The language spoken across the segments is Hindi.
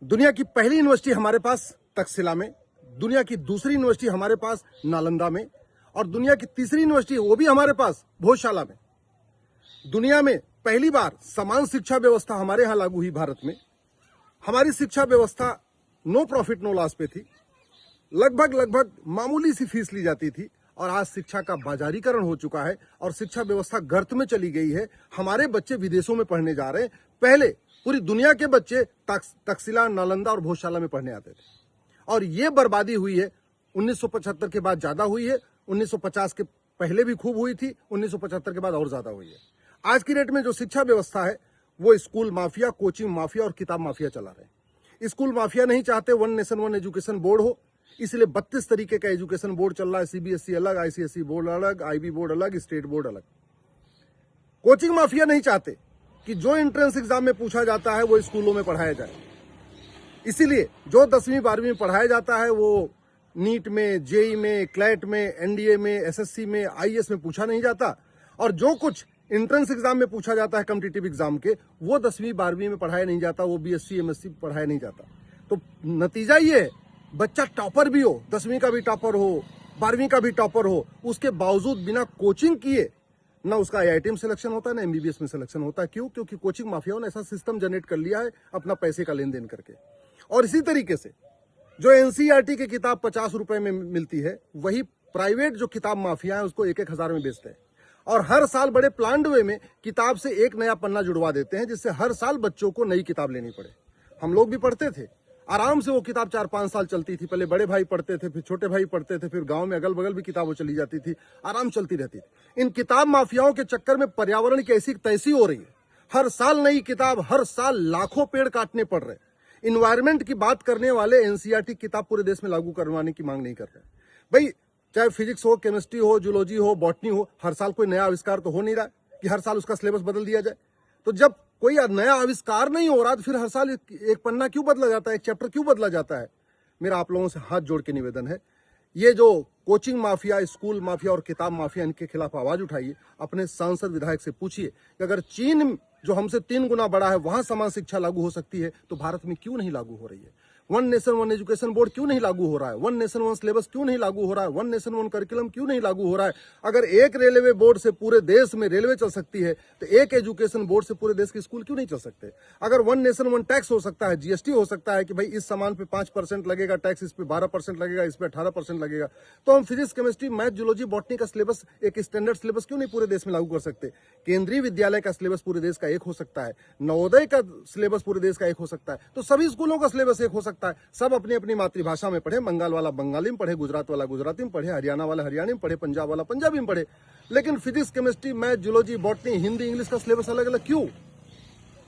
दुनिया की पहली यूनिवर्सिटी हमारे पास तक्षशिला में, दुनिया की दूसरी यूनिवर्सिटी हमारे पास नालंदा में, और दुनिया की तीसरी यूनिवर्सिटी वो भी हमारे पास भोजशाला में। दुनिया में पहली बार समान शिक्षा व्यवस्था हमारे यहां लागू हुई भारत में। हमारी शिक्षा व्यवस्था नो प्रॉफिट नो लॉस पे थी, लगभग मामूली सी फीस ली जाती थी, और आज शिक्षा का बाजारीकरण हो चुका है और शिक्षा व्यवस्था गर्त में चली गई है। हमारे बच्चे विदेशों में पढ़ने जा रहे हैं। पहले पूरी दुनिया के बच्चे तक्षशिला, नालंदा और भोजशाला में पढ़ने आते थे, और ये बर्बादी हुई है 1975 के बाद ज्यादा हुई है। 1950 के पहले भी खूब हुई थी, 1975 के बाद और ज्यादा हुई है। आज की डेट में जो शिक्षा व्यवस्था है वो स्कूल माफिया, कोचिंग माफिया और किताब माफिया चला रहे हैं। स्कूल माफिया नहीं चाहते one nation one education board हो, इसलिए 32 तरीके का एजुकेशन बोर्ड चल रहा है। सीबीएसई अलग, आईसीएसई बोर्ड अलग, आईबी बोर्ड अलग, स्टेट बोर्ड अलग। कोचिंग माफिया नहीं चाहते कि जो एंट्रेंस एग्जाम में पूछा जाता है वो स्कूलों में पढ़ाया जाए, इसीलिए जो 10वीं 12वीं में पढ़ाया जाता है वो नीट में, जेई में, क्लैट में, एनडीए में, एसएससी में, आईएएस में पूछा नहीं जाता, और जो कुछ एंट्रेंस एग्जाम में पूछा जाता है कॉम्पिटिटिव एग्जाम के, वो 10वीं 12वीं में पढ़ाया नहीं जाता, वो बीएससी एमएससी पढ़ाया नहीं जाता। तो नतीजा ये है, बच्चा टॉपर भी हो, 10वीं का भी टॉपर हो, 12वीं का भी टॉपर हो, उसके बावजूद बिना कोचिंग किए ना उसका आईआईटी में सिलेक्शन होता है, ना एमबीबीएस में सिलेक्शन होता है। क्यों? क्योंकि कोचिंग माफियाओं ने ऐसा सिस्टम जनरेट कर लिया है अपना पैसे का लेन देन करके। और इसी तरीके से जो एनसीईआरटी की किताब 50 रुपए में मिलती है, वही प्राइवेट जो किताब माफिया है उसको 1-1 हजार में बेचते हैं, और हर साल बड़े प्लान्ड वे में किताब से एक नया पन्ना जुड़वा देते हैं, जिससे हर साल बच्चों को नई किताब लेनी पड़े। हम लोग भी पढ़ते थे, आराम से वो किताब 4-5 साल चलती थी। पहले बड़े भाई पढ़ते थे, फिर छोटे भाई पढ़ते थे, फिर गांव में अगल बगल भी किताबें चली जाती थी, आराम चलती रहती थी। इन किताब माफियाओं के चक्कर में पर्यावरण की ऐसी तैसी हो रही है, हर साल नई किताब, हर साल लाखों पेड़ काटने पड़ रहे। इन्वायरमेंट की बात करने वाले एनसीईआरटी किताब पूरे देश में लागू करवाने की मांग नहीं कर रहे। भाई, चाहे फिजिक्स हो, केमिस्ट्री हो, जूलॉजी हो, बॉटनी हो, हर साल कोई नया आविष्कार तो हो नहीं रहा कि हर साल उसका सिलेबस बदल दिया जाए। तो जब कोई नया आविष्कार नहीं हो रहा तो फिर हर साल एक पन्ना क्यों बदला जाता है, एक चैप्टर क्यों बदला जाता है? मेरा आप लोगों से हाथ जोड़ के निवेदन है, ये जो कोचिंग माफिया, स्कूल माफिया और किताब माफिया, इनके खिलाफ आवाज उठाइए। अपने सांसद विधायक से पूछिए कि अगर चीन जो हमसे 3 गुना बड़ा है वहां समान शिक्षा लागू हो सकती है तो भारत में क्यों नहीं लागू हो रही है? One nation one education board क्यों नहीं लागू हो रहा है? वन नेशन वन सिलेबस क्यों नहीं लागू हो रहा है? वन नेशन वन करिकुलम क्यों नहीं लागू हो रहा है? अगर एक रेलवे बोर्ड से पूरे देश में रेलवे चल सकती है तो एक एजुकेशन बोर्ड से पूरे देश के स्कूल क्यों नहीं चल सकते? अगर वन नेशन वन टैक्स हो सकता है, जीएसटी हो सकता है कि भाई इस सामान पे 5% लगेगा टैक्स, इस पे 12% लगेगा, इस पे 18% लगेगा, तो हम physics, chemistry, math, zoology, botany का सिलेबस, एक स्टैंडर्ड सिलेबस क्यों नहीं पूरे देश में लागू कर सकते? केंद्रीय विद्यालय का सिलेबस पूरे देश का एक हो सकता है, नवोदय का सिलेबस पूरे देश का एक हो सकता है, तो सभी स्कूलों का सिलेबस एक हो सकता है। सब अपनी अपनी मातृभाषा में पढ़े, बंगाल वाला बंगाली में पढ़े, गुजरात वाला गुजराती में पढ़े, हरियाणा वाला हरियाणी में पढ़े, पंजाब वाला पंजाबी में पढ़े, लेकिन physics, chemistry, math, zoology, botany, Hindi, English का सिलेबस अलग अलग क्यों?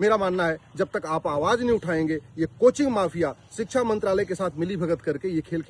मेरा मानना है जब तक आप आवाज नहीं उठाएंगे, ये कोचिंग माफिया शिक्षा मंत्रालय के साथ मिली भगत करके ये खेल